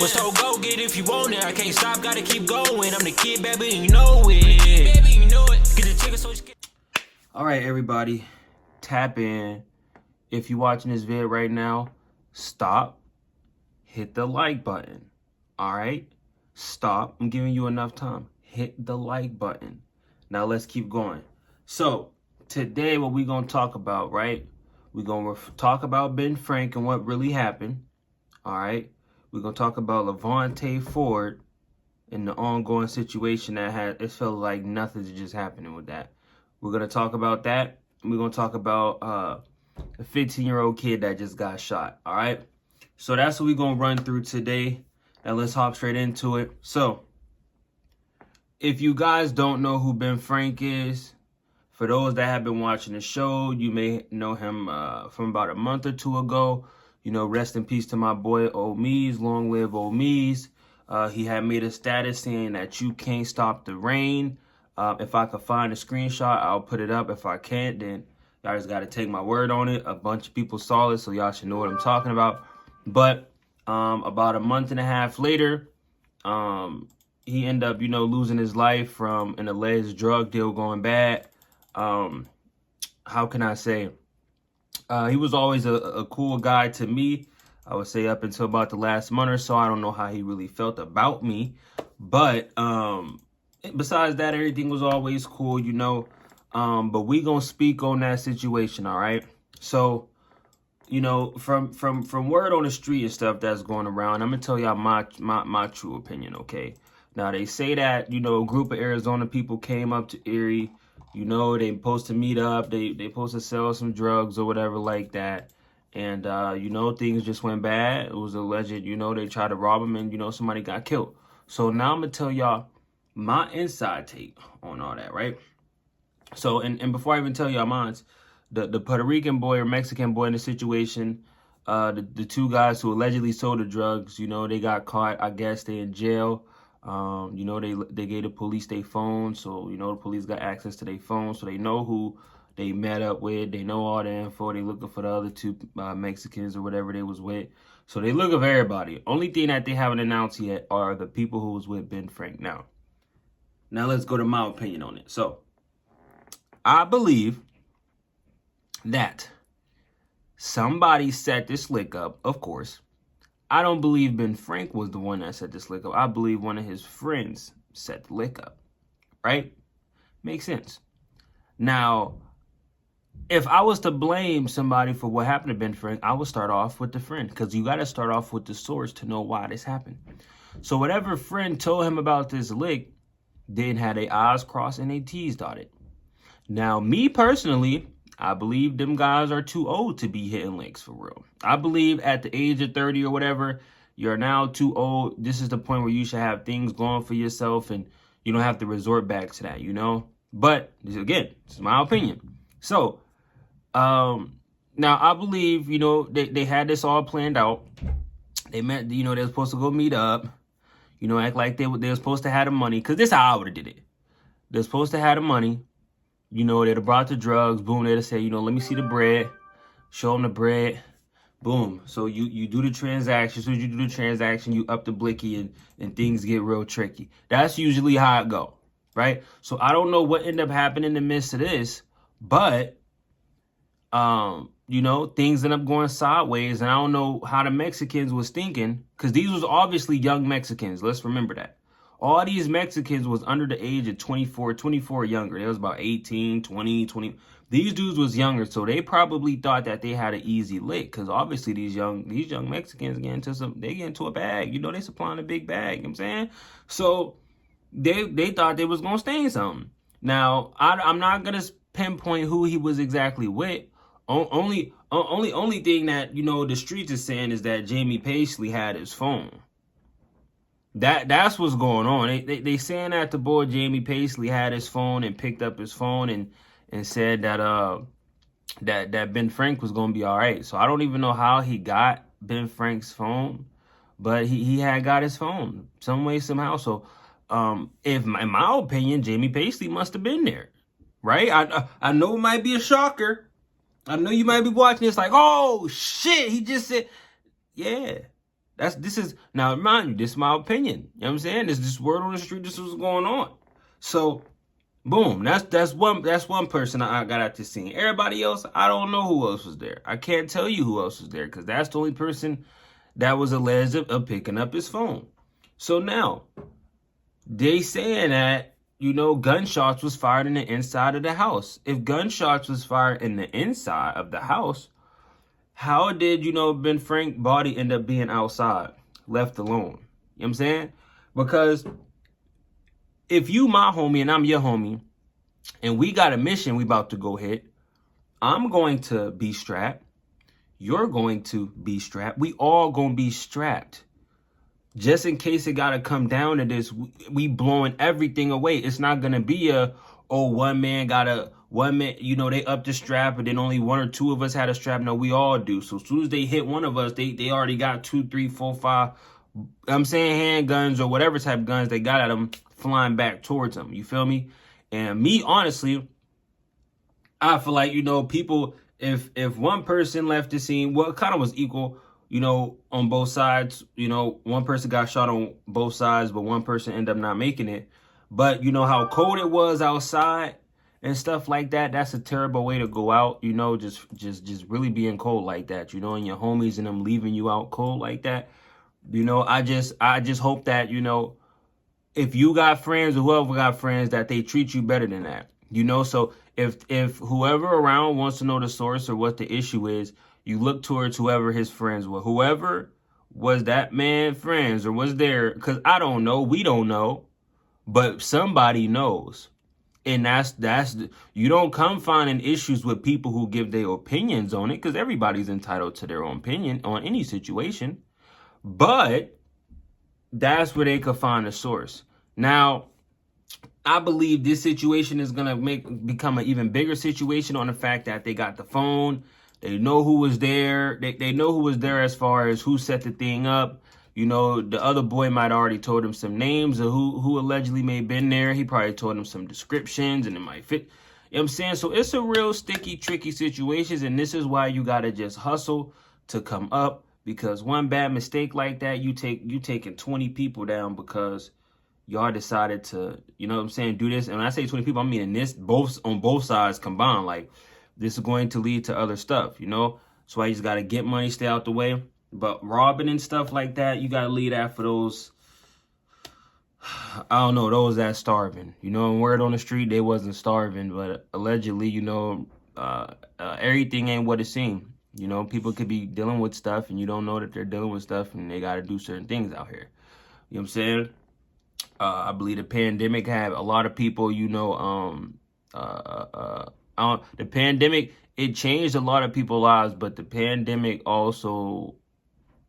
But so go get it if you want it. I can't stop, gotta keep going. I'm the kid, baby, and you know it. Get the chicken so All right, everybody, tap in. If you're watching this video right now, stop, hit the like button. All right, stop. I'm giving you enough time. Hit the like button. Now let's keep going. So today, what we're gonna talk about, right? We're gonna talk about Ben Frank and what really happened. All right, we're gonna talk about Lavontay Ford and the ongoing situation that it felt like nothing's just happening with that. We're gonna talk about that. We're gonna talk about a 15-year-old kid that just got shot. All right, so that's what we're gonna run through today. And let's hop straight into it. So, if you guys don't know who Ben Frank is, for those that have been watching the show, you may know him from about a month or two ago. You know, rest in peace to my boy Old Mees, long live Old Mees. He had made a status saying that you can't stop the rain. If I could find a screenshot, I'll put it up. If I can't, then y'all just got to take my word on it. A bunch of people saw it, so y'all should know what I'm talking about. But about a month and a half later, he ended up, losing his life from an alleged drug deal going bad. How can I say? He was always a cool guy to me. I would say up until about the last month or so. I don't know how he really felt about me. But besides that, everything was always cool, But we gonna speak on that situation, all right? So, from word on the street and stuff that's going around, I'm gonna tell y'all my true opinion, okay? Now, they say that, a group of Arizona people came up to Erie. They supposed to meet up. They supposed to sell some drugs or whatever like that. And, things just went bad. It was alleged, they tried to rob him and, somebody got killed. So now I'm going to tell y'all my inside take on all that, right? So, and before I even tell y'all mine, the Puerto Rican boy or Mexican boy in the situation, the two guys who allegedly sold the drugs, they got caught. I guess they in jail. They gave the police their phone, so the police got access to their phone, so they know who they met up with. They know all the info. They looking for the other two Mexicans or whatever they was with. So they looking for everybody. Only thing that they haven't announced yet are the people who was with Ben Frank. Now let's go to my opinion on it. So I believe that somebody set this lick up, of course. I don't believe Ben Frank was the one that set this lick up. I believe one of his friends set the lick up, right? Makes sense. Now, if I was to blame somebody for what happened to Ben Frank, I would start off with the friend, because you got to start off with the source to know why this happened. So whatever friend told him about this lick, then had their I's crossed and their T's dotted. Now, me personally, I believe them guys are too old to be hitting licks for real. I believe at the age of 30 or whatever, you're now too old. This is the point where you should have things going for yourself and you don't have to resort back to that, But, again, this is my opinion. So, now I believe, they had this all planned out. They met, they were supposed to go meet up, act like they were supposed to have the money. Because this is how I would have did it. They're supposed to have the money. They'd have brought the drugs. Boom, they'd have said, let me see the bread. Show them the bread. Boom. So you do the transaction. As soon as you do the transaction, you up the blicky and things get real tricky. That's usually how it go, right? So I don't know what ended up happening in the midst of this, but, things end up going sideways. And I don't know how the Mexicans was thinking, because these was obviously young Mexicans. Let's remember that. All these Mexicans was under the age of 24 younger. They was about 18, 20. These dudes was younger, so they probably thought that they had an easy lick, because obviously these young Mexicans get into a bag. They supplying a big bag, you know what I'm saying? So they thought they was gonna stay in something. Now, I'm not gonna pinpoint who he was exactly with. Only thing that, the streets is saying is that Jamie Paisley had his phone. That's what's going on. They saying that the boy Jamie Paisley had his phone and picked up his phone and said that that Ben Frank was gonna be all right. So I don't even know how he got Ben Frank's phone, but he had got his phone some way, somehow. So in my opinion, Jamie Paisley must have been there, right? I know it might be a shocker. I know you might be watching this like, oh shit, he just said, yeah. This is, now mind you, this is my opinion. You know what I'm saying? This is just word on the street. This is what's going on. So, boom. That's one person I got at this scene. Everybody else, I don't know who else was there. I can't tell you who else was there because that's the only person that was alleged of picking up his phone. So now, they saying that, you know, gunshots was fired in the inside of the house. If gunshots was fired in the inside of the house, how did, you know, Ben Frank body end up being outside, left alone? You know what I'm saying? Because if you my homie and I'm your homie, and we got a mission we about to go hit, I'm going to be strapped. You're going to be strapped. We all going to be strapped. Just in case it got to come down to this, we blowing everything away. It's not going to be one man, you know, they up the strap and then only one or two of us had a strap. No, we all do. So as soon as they hit one of us, they already got 2, 3, 4, 5, I'm saying handguns or whatever type of guns they got at them flying back towards them. You feel me? And me, honestly, I feel like, you know, people, if one person left the scene, well, it kind of was equal, you know, on both sides. You know, one person got shot on both sides, but one person ended up not making it. But you know how cold it was outside and stuff like that. That's a terrible way to go out, you know, just really being cold like that, you know, and your homies and them leaving you out cold like that. You know, I just hope that, you know, if you got friends or whoever got friends, that they treat you better than that. You know, so if whoever around wants to know the source or what the issue is, you look towards whoever his friends were. Whoever was that man friends or was there, because I don't know, we don't know, but somebody knows. And that's you don't come finding issues with people who give their opinions on it, because everybody's entitled to their own opinion on any situation. But that's where they could find a source. Now, I believe this situation is gonna become an even bigger situation on the fact that they got the phone. They know who was there. They know who was there as far as who set the thing up. You know, the other boy might already told him some names of who allegedly may have been there. He probably told him some descriptions and it might fit. You know what I'm saying? So it's a real sticky, tricky situation. And this is why you got to just hustle to come up, because one bad mistake like that, you taking 20 people down because y'all decided to, you know what I'm saying, do this. And when I say 20 people, I mean this on both sides combined. Like, this is going to lead to other stuff, you know? So I just got to get money, stay out the way. But robbing and stuff like that, you got to leave that for those, I don't know, those that starving. You know, and word on the street, they wasn't starving. But allegedly, you know, everything ain't what it seemed. You know, people could be dealing with stuff and you don't know that they're dealing with stuff and they got to do certain things out here. You know what I'm saying? I believe the pandemic had a lot of people, you know, the pandemic, it changed a lot of people's lives, but the pandemic also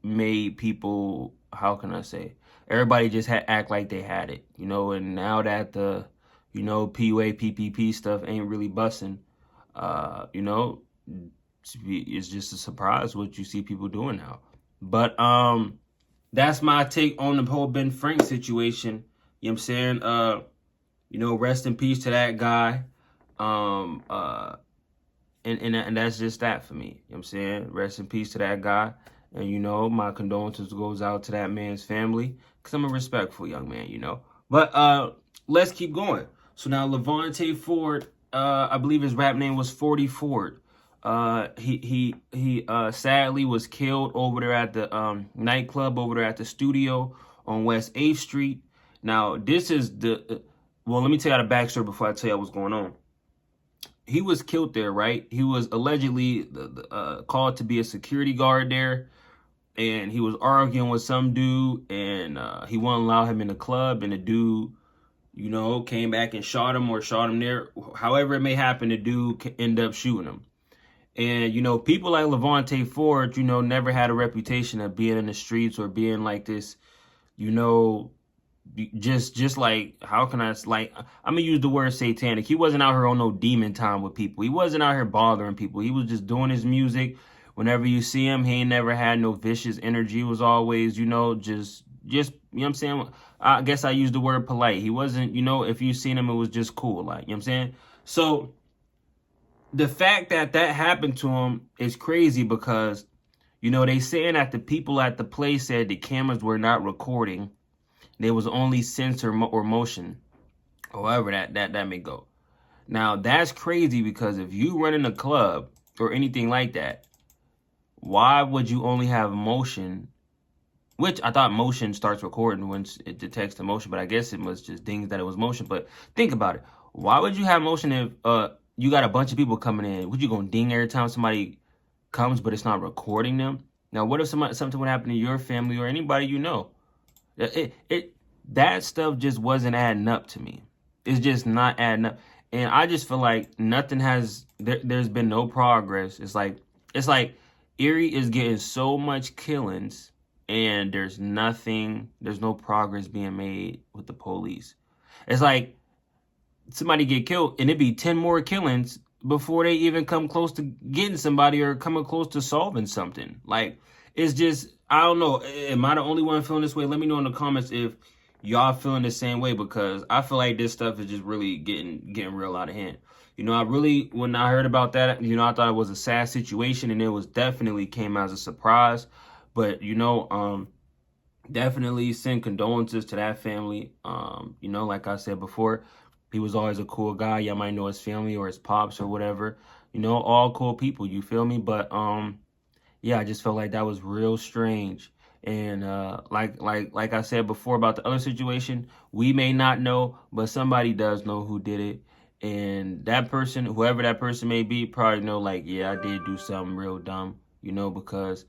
made people, how can I say, everybody just act like they had it, you know, and now that the, you know, PUA, PPP stuff ain't really busting, you know, it's just a surprise what you see people doing now. But that's my take on the whole Ben Frank situation. You know what I'm saying? You know, rest in peace to that guy. And that's just that for me. You know what I'm saying? Rest in peace to that guy. And, you know, my condolences goes out to that man's family, because I'm a respectful young man, you know. But let's keep going. So now Lavontay Ford, I believe his rap name was Fordie Ford. He sadly was killed over there at the nightclub over there at the studio on West 8th Street. Now, this is well, let me tell you the backstory before I tell you what's going on. He was killed there, right? He was allegedly called to be a security guard there, and he was arguing with some dude, and he wouldn't allow him in the club, and the dude, you know, came back and shot him there. However it may happen, the dude ended up shooting him. And, you know, people like Lavontay Ford, you know, never had a reputation of being in the streets or being like this, you know, just like, how can I, like, I'm gonna use the word satanic. He wasn't out here on no demon time with people. He wasn't out here bothering people. He was just doing his music. Whenever you see him, he ain't never had no vicious energy. He was always, you know, just, you know what I'm saying? I guess I use the word polite. He wasn't, you know, if you seen him, it was just cool, like, you know what I'm saying? So the fact that happened to him is crazy, because, You know, they saying that the people at the place said the cameras were not recording. There was only sense or motion, however that may go. Now, that's crazy because if you run in a club or anything like that, why would you only have motion? Which I thought motion starts recording once it detects the motion, but I guess it was just dings that it was motion. But think about it. Why would you have motion if you got a bunch of people coming in? Would you gonna ding every time somebody comes, but it's not recording them? Now, what if something would happen to your family or anybody you know? That stuff just wasn't adding up to me. It's just not adding up, and I just feel like nothing has. There's been no progress. It's like Erie is getting so much killings, and there's nothing. There's no progress being made with the police. It's like somebody get killed, and it'd be 10 more killings before they even come close to getting somebody or coming close to solving something. Like, it's just, I don't know. Am I the only one feeling this way? Let me know in the comments if y'all feeling the same way, because I feel like this stuff is just really getting real out of hand. You know, when I heard about that, you know, I thought it was a sad situation, and it was definitely came as a surprise. But, you know, definitely send condolences to that family. You know, like I said before, he was always a cool guy. Y'all might know his family or his pops or whatever. You know, all cool people, you feel me? But yeah, I just felt like that was real strange. And like I said before about the other situation, we may not know, but somebody does know who did it. And that person, whoever that person may be, probably know, like, yeah, I did do something real dumb, you know, because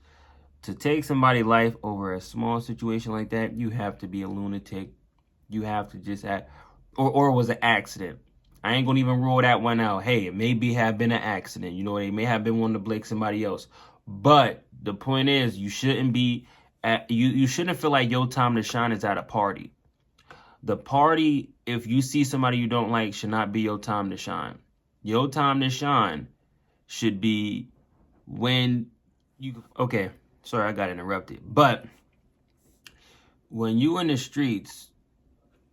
to take somebody's life over a small situation like that, you have to be a lunatic. You have to just act, or it was an accident. I ain't gonna even rule that one out. Hey, it maybe have been an accident. You know, they may have been wanting to blame somebody else. But the point is, you shouldn't be you shouldn't feel like your time to shine is at a party. The party, if you see somebody you don't like, should not be your time to shine. Your time to shine should be when you, okay, sorry, I got interrupted. But when you in the streets,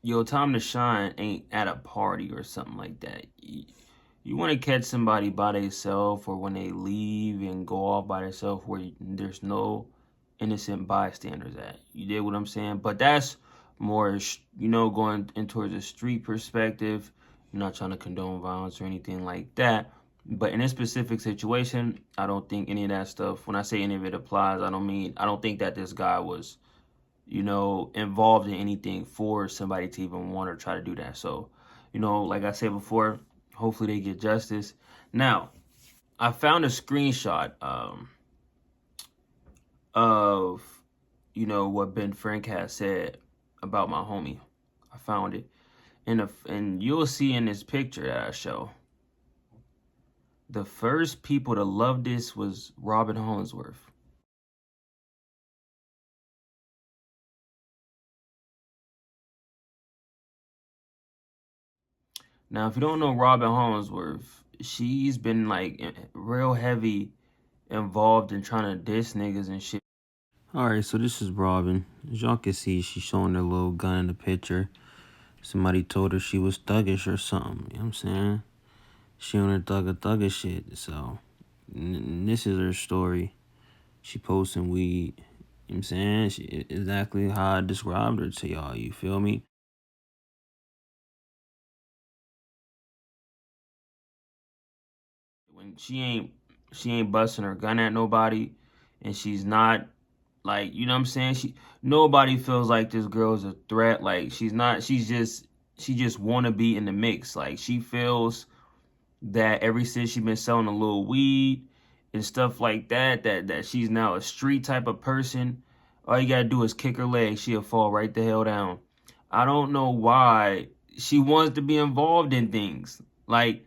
your time to shine ain't at a party or something like that. You want to catch somebody by themselves, or when they leave and go off by themselves where there's no innocent bystanders at. You did what I'm saying? But that's more, you know, going in towards a street perspective. I'm not trying to condone violence or anything like that. But in this specific situation, I don't think any of that stuff, when I say any of it applies, I don't think that this guy was, you know, involved in anything for somebody to even want or try to do that. So, you know, like I said before, hopefully they get justice. Now, I found a screenshot of, you know, what Ben Frank has said about my homie. I found it. And you'll see in this picture that I show, the first people to love this was Robin Hollingsworth. Now, if you don't know Robin Hollingsworth, she's been like real heavy involved in trying to diss niggas and shit. Alright, so this is Robin. As y'all can see, she's showing her little gun in the picture. Somebody told her she was thuggish or something. You know what I'm saying? She on her thugger shit. So, this is her story. She posting weed. You know what I'm saying? Exactly how I described her to y'all. You feel me? When she ain't busting her gun at nobody, and she's not, like, you know what I'm saying, nobody feels like this girl's a threat. Like, she just want to be in the mix. Like, she feels that ever since she been selling a little weed and stuff like that, that she's now a street type of person. All you gotta do is kick her leg, she'll fall right the hell down. I don't know why she wants to be involved in things. Like,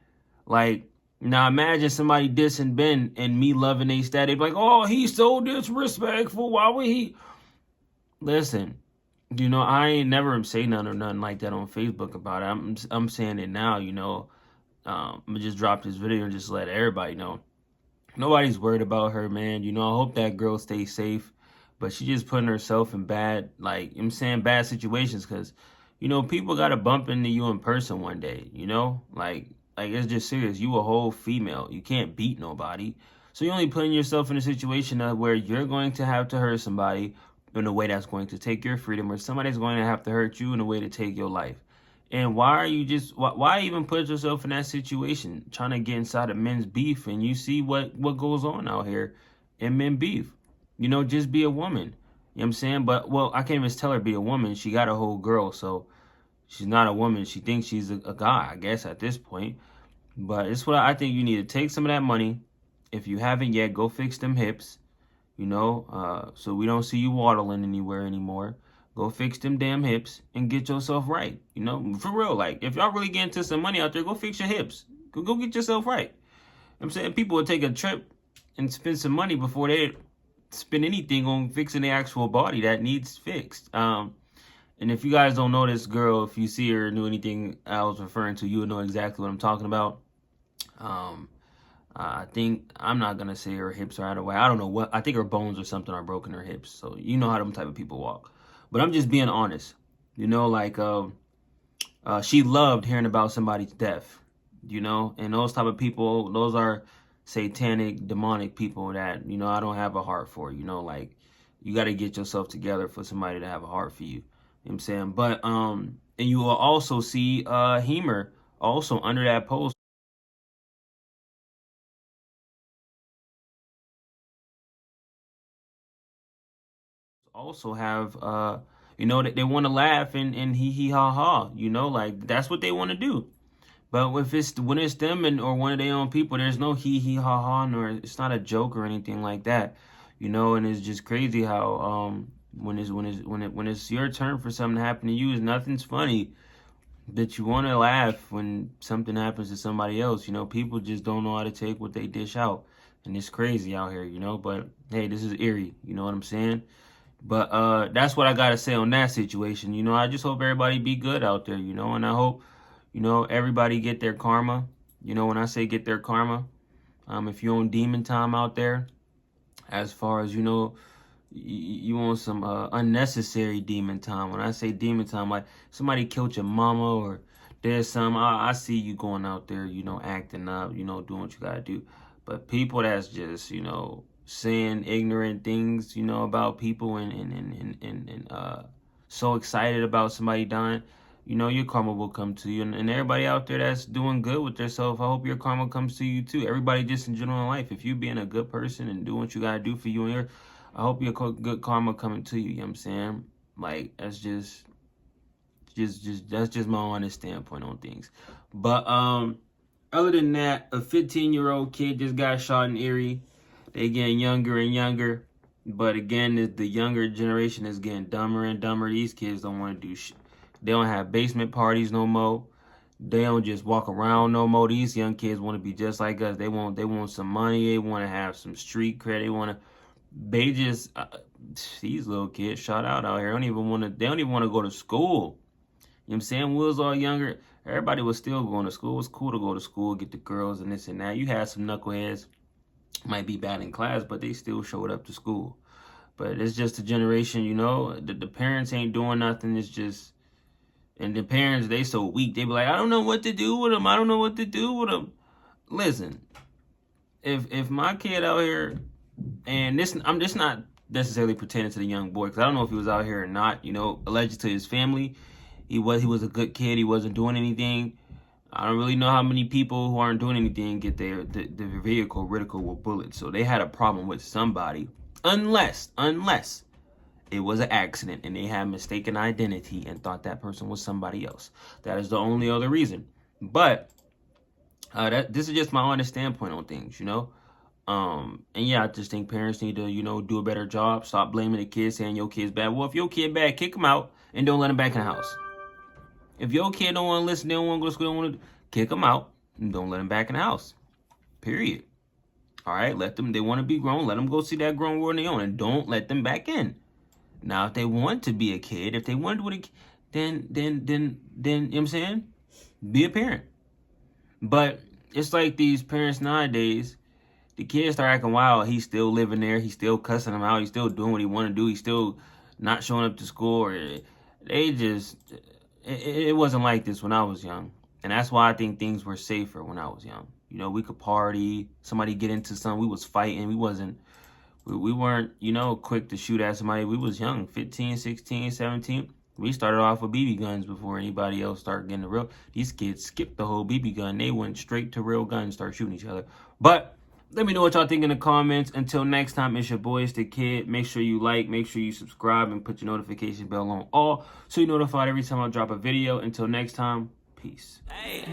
now imagine somebody dissing Ben and me loving they static, like, oh, he's so disrespectful. Why would he? Listen, you know, I ain't never say nothing or nothing like that on Facebook about it. I'm saying it now, you know. I'm gonna just drop this video and just let everybody know. Nobody's worried about her, man. You know, I hope that girl stays safe. But she just putting herself in bad, like, I'm saying, bad situations, because, you know, people got to bump into you in person one day, you know? Like it's just serious. You a whole female. You can't beat nobody. So you're only putting yourself in a situation where you're going to have to hurt somebody in a way that's going to take your freedom, or somebody's going to have to hurt you in a way to take your life. And why are you just why even put yourself in that situation, trying to get inside of men's beef? And you see what goes on out here in men beef. You know, just be a woman. You know what I'm saying? But well, I can't even tell her be a woman. She got a whole girl, so she's not a woman. She thinks she's a guy, I guess, at this point. But it's what I think. You need to take some of that money. If you haven't yet, go fix them hips. You know, so we don't see you waddling anywhere anymore. Go fix them damn hips and get yourself right. You know, for real. Like, if y'all really get into some money out there, go fix your hips. Go get yourself right. I'm saying people will take a trip and spend some money before they spend anything on fixing the actual body that needs fixed. And if you guys don't know this girl, if you see her or knew anything I was referring to, you would know exactly what I'm talking about. I think I'm not gonna say her hips are out of way. I don't know what. I think her bones or something are broken. Her hips. So you know how them type of people walk. But I'm just being honest. You know, like she loved hearing about somebody's death. You know, and those type of people, those are satanic, demonic people that, you know, I don't have a heart for. You know, like, you got to get yourself together for somebody to have a heart for you. You know what I'm saying? But and you will also see Heemer also under that post also have you know, that they want to laugh and hee ha ha, you know, like that's what they want to do. But if it's when it's them and or one of their own people, there's no hee ha ha, nor it's not a joke or anything like that, you know. And it's just crazy how when it's your turn for something to happen to you, is nothing's funny. That you want to laugh when something happens to somebody else, you know. People just don't know how to take what they dish out, and it's crazy out here, you know. But hey, this is Erie, you know what I'm saying? But that's what I gotta say on that situation. You know, I just hope everybody be good out there, you know, and I hope, you know, everybody get their karma. You know, when I say get their karma, if you're on demon time out there, as far as, you know, you want some unnecessary demon time. When I say demon time, like somebody killed your mama or there's some, I see you going out there, you know, acting up, you know, doing what you gotta do. But people that's just, you know, saying ignorant things, you know, about people and so excited about somebody dying, you know, your karma will come to you. And everybody out there that's doing good with themselves, I hope your karma comes to you too. Everybody just in general in life, if you being a good person and doing what you gotta do for you and your, I hope your good karma coming to you. You know what I'm saying? Like, that's just that's just my honest standpoint on things. But other than that, a 15-year-old kid just got shot in Erie. They getting younger and younger, but again, the younger generation is getting dumber and dumber. These kids don't want to do shit. They don't have basement parties no more. They don't just walk around no more. These young kids want to be just like us. They want some money. They want to have some street cred. They just these little kids shot out here. They don't even want to go to school. You know what I'm saying? When we was all younger, everybody was still going to school. It was cool to go to school, get the girls and this and that. You had some knuckleheads, might be bad in class, but they still showed up to school. But it's just a generation, you know, the parents ain't doing nothing. It's just, and the parents, they so weak. They be like, I don't know what to do with them. I don't know what to do with them. Listen, if my kid out here, and this, I'm just not necessarily pretending to the young boy, because I don't know if he was out here or not, you know, alleged to his family. He was a good kid. He wasn't doing anything. I don't really know how many people who aren't doing anything get the vehicle riddled with bullets. So they had a problem with somebody, unless it was an accident and they had mistaken identity and thought that person was somebody else. That is the only other reason. But this is just my honest standpoint on things, you know. And yeah, I just think parents need to, you know, do a better job. Stop blaming the kids, saying your kid's bad. Well, if your kid bad, kick him out and don't let him back in the house. If your kid don't want to listen, they don't want to go to school, don't want to, kick them out and don't let them back in the house. Period. All right, let them. They want to be grown. Let them go see that grown world on their own, and don't let them back in. Now, if they want to be a kid, if they want to be a kid, then you know what I'm saying, be a parent. But it's like these parents nowadays. The kids start acting wild. He's still living there. He's still cussing them out. He's still doing what he want to do. He's still not showing up to school. Or they just. It wasn't like this when I was young. And that's why I think things were safer when I was young. You know, we could party. Somebody get into something. We was fighting. We weren't, you know, quick to shoot at somebody. We was young, 15, 16, 17. We started off with BB guns before anybody else started getting the real. These kids skipped the whole BB gun. They went straight to real guns, start shooting each other. But let me know what y'all think in the comments. Until next time, it's your boy, it's the kid. Make sure you like, make sure you subscribe, and put your notification bell on all so you're notified every time I drop a video. Until next time, peace. Hey.